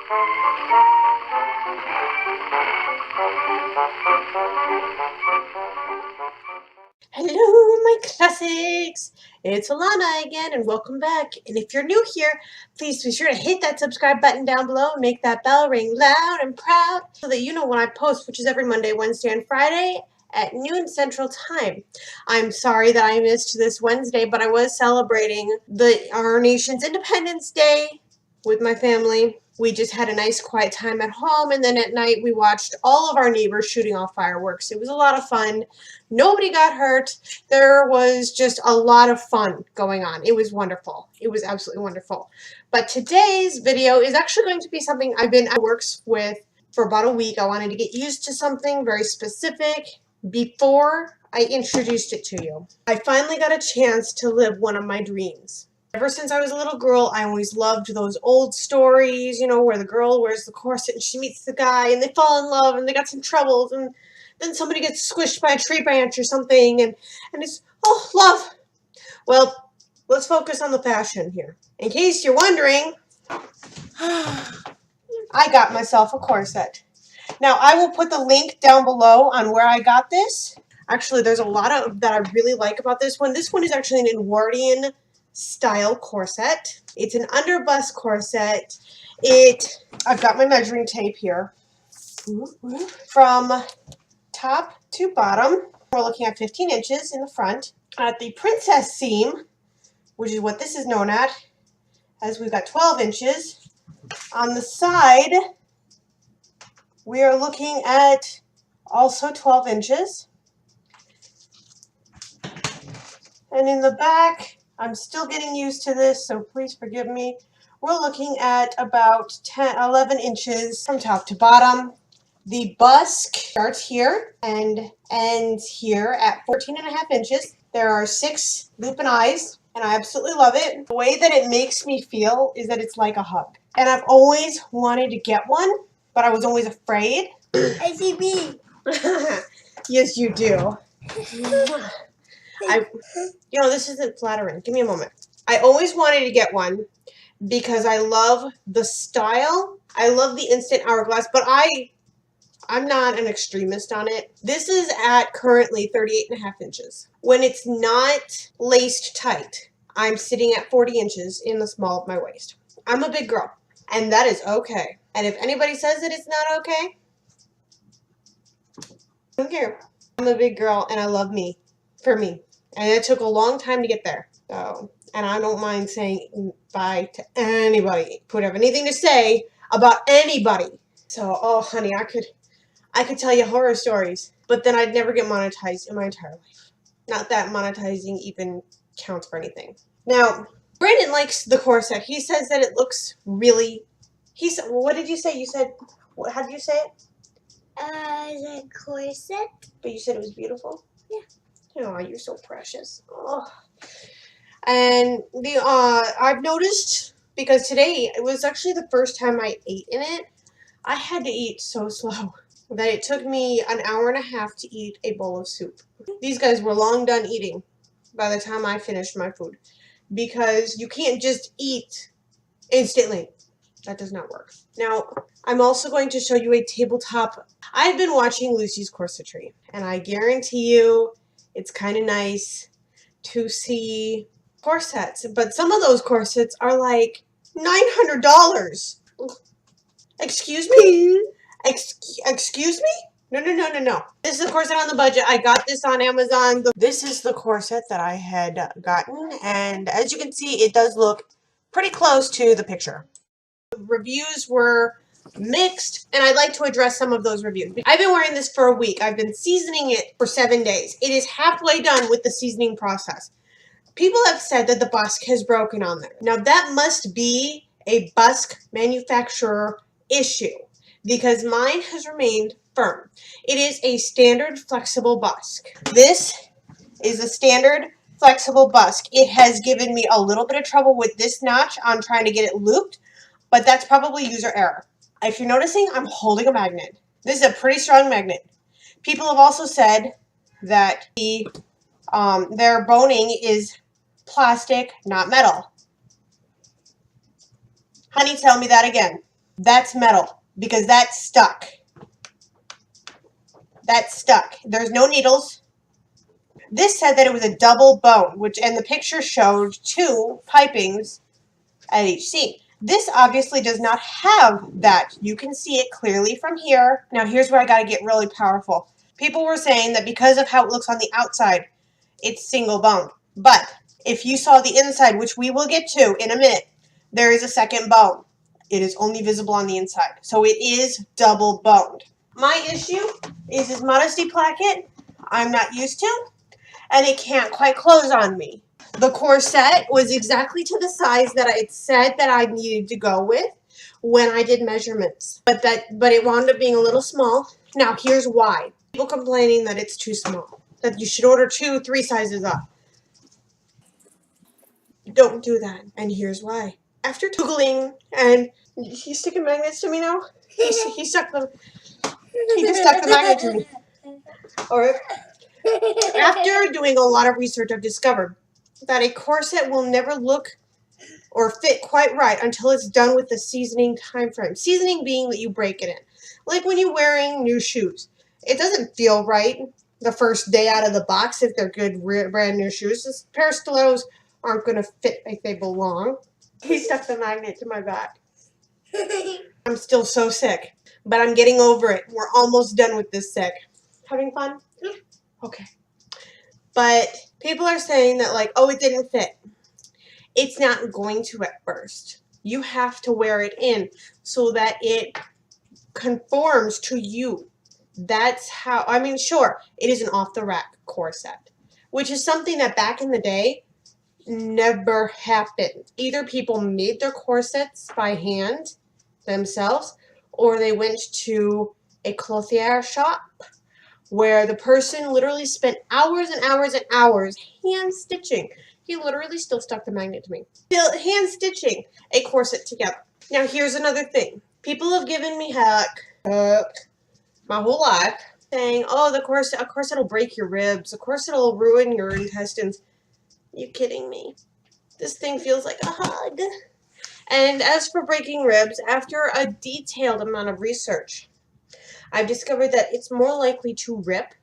Hello, my classics! It's Alana again, and welcome back. And if you're new here, please be sure to hit that subscribe button down below and make that bell ring loud and proud so that you know when I post, which is every Monday, Wednesday, and Friday at noon Central Time. I'm sorry that I missed this Wednesday, but I was celebrating our nation's Independence Day with my family. We just had a nice quiet time at home, and then at night we watched all of our neighbors shooting off fireworks. It was a lot of fun. Nobody got hurt. There was just a lot of fun going on. It was wonderful. It was absolutely wonderful. But today's video is actually going to be something I've been at works with for about a week. I wanted to get used to something very specific before I introduced it to you. I finally got a chance to live one of my dreams. Ever since I was a little girl, I always loved those old stories, you know, where the girl wears the corset and she meets the guy and they fall in love and they got some troubles and then somebody gets squished by a tree branch or something and it's, oh, love. Well, let's focus on the fashion here. In case you're wondering, I got myself a corset. Now, I will put the link down below on where I got this. Actually, there's a lot of that I really like about this one. This one is actually an Edwardian style corset. It's an underbust corset. I've got my measuring tape here. From top to bottom, we're looking at 15 inches in the front. At the princess seam, which is what this is known as we've got 12 inches. On the side, we are looking at also 12 inches. And in the back, I'm still getting used to this, so please forgive me. We're looking at about 11 inches from top to bottom. The busk starts here and ends here at 14.5 inches. There are 6 lupin eyes, and I absolutely love it. The way that it makes me feel is that it's like a hug. And I've always wanted to get one, but I was always afraid. I see me. Yes, you do. This isn't flattering. Give me a moment. I always wanted to get one because I love the style. I love the instant hourglass, but I'm not an extremist on it. This is at currently 38.5 inches. When it's not laced tight, I'm sitting at 40 inches in the small of my waist. I'm a big girl, and that is okay. And if anybody says that it's not okay, I don't care. I'm a big girl, and I love me for me. And it took a long time to get there. So, and I don't mind saying bye to anybody who would have anything to say about anybody. So, oh honey, I could tell you horror stories, but then I'd never get monetized in my entire life. Not that monetizing even counts for anything. Now, Brandon likes the corset. He says that it looks really, what did you say? You said, how did you say it? The corset. But you said it was beautiful? Yeah. Oh, you're so precious. Oh. And I've noticed, because today, it was actually the first time I ate in it, I had to eat so slow that it took me an hour and a half to eat a bowl of soup. These guys were long done eating by the time I finished my food, because you can't just eat instantly. That does not work. Now, I'm also going to show you a tabletop. I've been watching Lucy's Corsetry, and I guarantee you it's kind of nice to see corsets, but some of those corsets are like $900. Excuse me? Excuse me? No. This is a corset on the budget. I got this on Amazon. This is the corset that I had gotten, and as you can see, it does look pretty close to the picture. The reviews were mixed, and I'd like to address some of those reviews. I've been wearing this for a week. I've been seasoning it for 7 days. It is halfway done with the seasoning process. People have said that the busk has broken on there. Now, that must be a busk manufacturer issue, because mine has remained firm. It is a standard flexible busk. This is a standard flexible busk. It has given me a little bit of trouble with this notch on trying to get it looped, but that's probably user error. If you're noticing, I'm holding a magnet. This is a pretty strong magnet. People have also said that their boning is plastic, not metal. Honey, tell me that again. That's metal because that's stuck. That's stuck. There's no needles. This said that it was a double bone, and the picture showed 2 pipings at each seam. This obviously does not have that. You can see it clearly from here. Now here's where I got to get really powerful. People were saying that because of how it looks on the outside, it's single boned. But if you saw the inside, which we will get to in a minute, there is a second bone. It is only visible on the inside. So it is double boned. My issue is this modesty placket I'm not used to, and it can't quite close on me. The corset was exactly to the size that I said that I needed to go with when I did measurements. But it wound up being a little small. Now here's why. People complaining that it's too small. That you should order 2, 3 sizes up. Don't do that. And here's why. After Googling, and he's sticking magnets to me now. He just stuck the magnet to me. Or after doing a lot of research, I've discovered that a corset will never look or fit quite right until it's done with the seasoning time frame. Seasoning being that you break it in. Like when you're wearing new shoes. It doesn't feel right the first day out of the box if they're good brand new shoes. This pair of stilettos aren't going to fit like they belong. He stuck the magnet to my back. I'm still so sick, but I'm getting over it. We're almost done with this sick. Having fun? Yeah. Okay. But people are saying that like, oh, it didn't fit. It's not going to at first. You have to wear it in so that it conforms to you. That's how, I mean, sure, it is an off-the-rack corset, which is something that back in the day never happened. Either people made their corsets by hand themselves, or they went to a clothier shop where the person literally spent hours and hours and hours hand stitching. He literally still stuck the magnet to me. Still hand stitching a corset together. Now here's another thing. People have given me heck my whole life saying, oh, a corset will break your ribs. A corset will ruin your intestines. You kidding me? This thing feels like a hug. And as for breaking ribs, after a detailed amount of research, I've discovered that it's more likely to rip,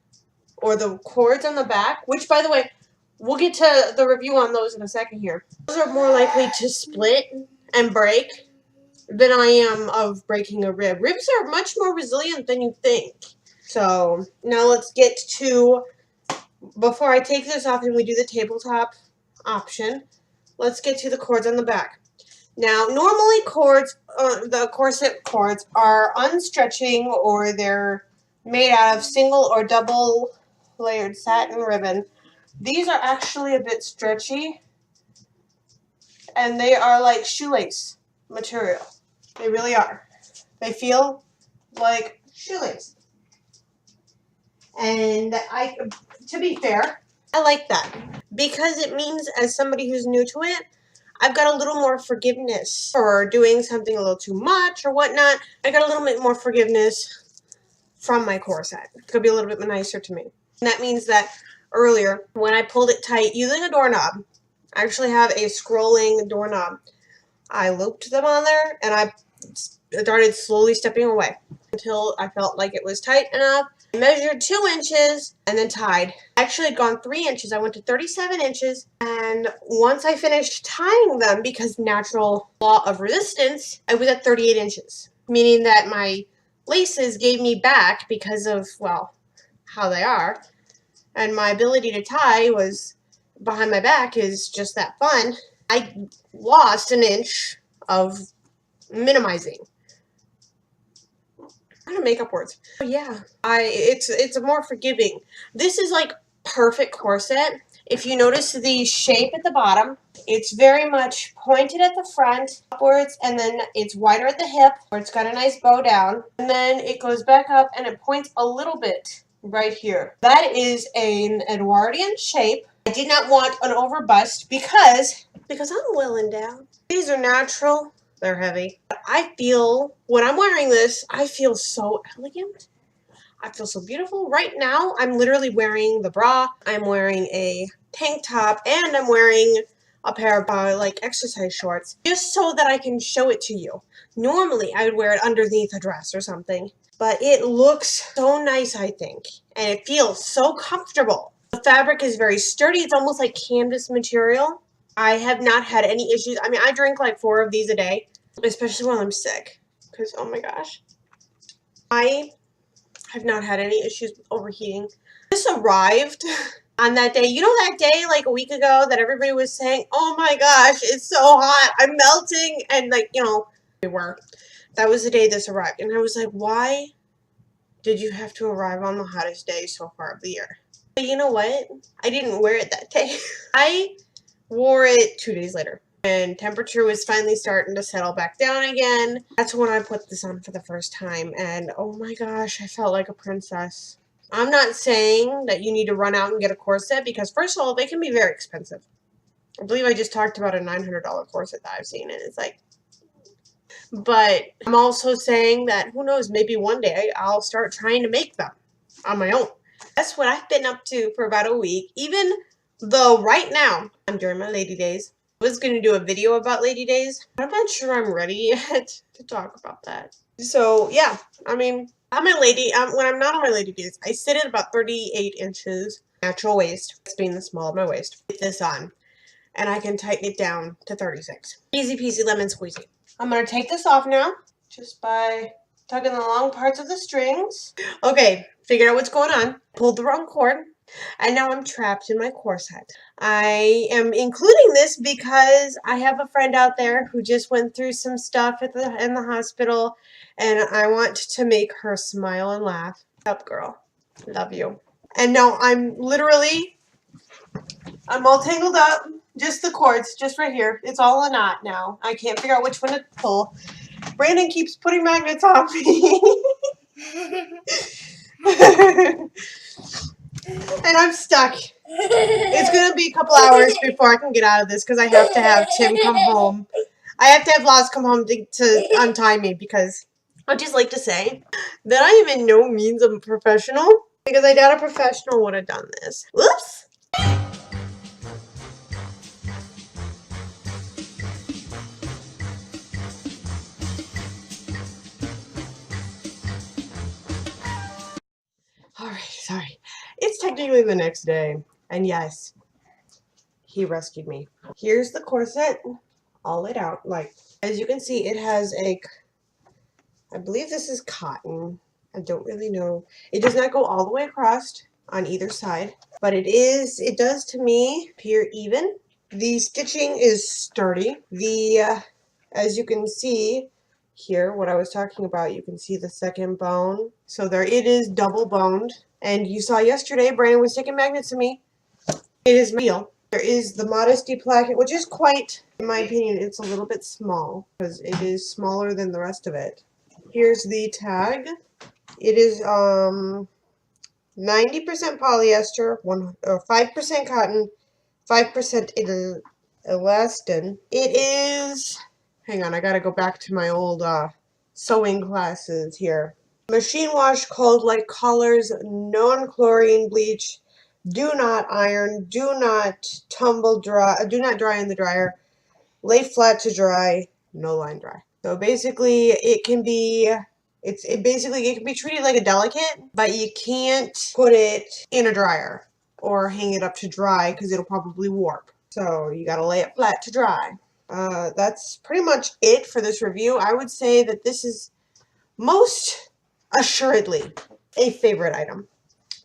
or the cords on the back, which, by the way, we'll get to the review on those in a second here. Those are more likely to split and break than I am of breaking a rib. Ribs are much more resilient than you think. So, now let's get to, before I take this off and we do the tabletop option, let's get to the cords on the back. Now, normally cords, the corset cords are unstretching, or they're made out of single or double layered satin ribbon. These are actually a bit stretchy, and they are like shoelace material. They really are. They feel like shoelace. And to be fair, I like that because it means, as somebody who's new to it, I've got a little more forgiveness for doing something a little too much or whatnot. I got a little bit more forgiveness from my corset. It's going to be a little bit nicer to me. And that means that earlier, when I pulled it tight using a doorknob, I actually have a scrolling doorknob. I looped them on there, and I started slowly stepping away until I felt like it was tight enough. I measured 2 inches and then tied. I actually had gone 3 inches. I went to 37 inches, and once I finished tying them, because natural law of resistance, I was at 38 inches, meaning that my laces gave me back because of, well, how they are, and my ability to tie was behind my back is just that fun. I lost an inch of minimizing. I'm gonna make up words. Yeah, it's a more forgiving. This is like perfect corset. If you notice the shape at the bottom, it's very much pointed at the front upwards, and then it's wider at the hip, where it's got a nice bow down, and then it goes back up and it points a little bit right here. That is an Edwardian shape. I did not want an overbust because I'm well endowed. These are natural. They're heavy. I feel, when I'm wearing this, I feel so elegant. I feel so beautiful. Right now, I'm literally wearing the bra. I'm wearing a tank top, and I'm wearing a pair of like exercise shorts, just so that I can show it to you. Normally, I would wear it underneath a dress or something. But it looks so nice, I think. And it feels so comfortable. The fabric is very sturdy. It's almost like canvas material. I have not had any issues. I mean, I drink like 4 of these a day, especially when I'm sick. Because, oh my gosh. I have not had any issues with overheating. This arrived on that day. You know that day like a week ago that everybody was saying, oh my gosh, it's so hot. I'm melting. And like, you know, we were. That was the day this arrived. And I was like, why did you have to arrive on the hottest day so far of the year? But you know what? I didn't wear it that day. I wore it 2 days later. And temperature was finally starting to settle back down again. That's when I put this on for the first time. And oh my gosh, I felt like a princess. I'm not saying that you need to run out and get a corset because first of all, they can be very expensive. I believe I just talked about a $900 corset that I've seen and it's like, but I'm also saying that who knows, maybe one day I'll start trying to make them on my own. That's what I've been up to for about a week, even though right now I'm during my lady days. I was going to do a video about lady days. I'm not sure I'm ready yet to talk about that. So yeah, I mean, I'm a lady. When I'm not on my lady days, I sit at about 38 inches natural waist. It's being the small of my waist. Put this on, and I can tighten it down to 36. Easy peasy lemon squeezy. I'm going to take this off now just by tugging the long parts of the strings. Okay, figured out what's going on. Pulled the wrong cord. And now I'm trapped in my corset. I am including this because I have a friend out there who just went through some stuff in the hospital. And I want to make her smile and laugh. What's up, girl? Love you. And now I'm all tangled up. Just the cords, just right here. It's all a knot now. I can't figure out which one to pull. Brandon keeps putting magnets on me. And I'm stuck. It's going to be a couple hours before I can get out of this because I have to have Tim come home. I have to have Laz come home to untie me because I'd just like to say that I am in no means a professional because I doubt a professional would have done this. Whoops. Alright, sorry. It's technically the next day. And yes, he rescued me. Here's the corset all laid out. Like, as you can see, it has I believe this is cotton. I don't really know. It does not go all the way across on either side. But it does to me appear even. The stitching is sturdy. As you can see, here, what I was talking about, you can see the second bone. So there it is, double boned. And you saw yesterday, Brandon was taking magnets to me. It is real. There is the modesty placket, which is quite, in my opinion, it's a little bit small because it is smaller than the rest of it. Here's the tag. It is 90% polyester, 5% cotton, 5% elastin. It is, hang on, I gotta go back to my old sewing classes here. Machine wash, cold light colors, non-chlorine bleach, do not iron, do not dry in the dryer, lay flat to dry, no line dry. So basically it can be treated like a delicate, but you can't put it in a dryer or hang it up to dry because it'll probably warp. So you gotta lay it flat to dry. That's pretty much it for this review. I would say that this is most assuredly a favorite item,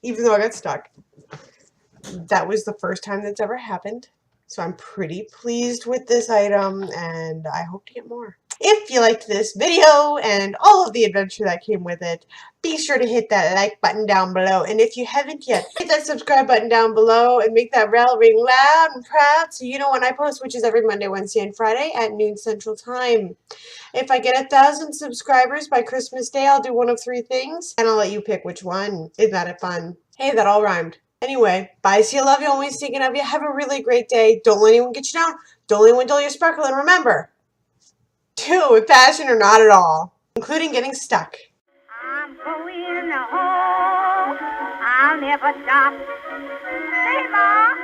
even though I got stuck. That was the first time that's ever happened. So I'm pretty pleased with this item and I hope to get more. If you liked this video and all of the adventure that came with it, be sure to hit that like button down below. And if you haven't yet, hit that subscribe button down below and make that bell ring loud and proud so you know when I post, which is every Monday, Wednesday, and Friday at noon Central Time. If I get 1,000 subscribers by Christmas Day, I'll do one of 3 things and I'll let you pick which one. Isn't that fun? Hey, that all rhymed. Anyway, bye, see you, love you, always thinking of you. Have a really great day. Don't let anyone get you down. Don't let anyone dull your sparkle. And remember, do it with passion or not at all, including getting stuck. I'm going home. I'll never stop. Say, Ma.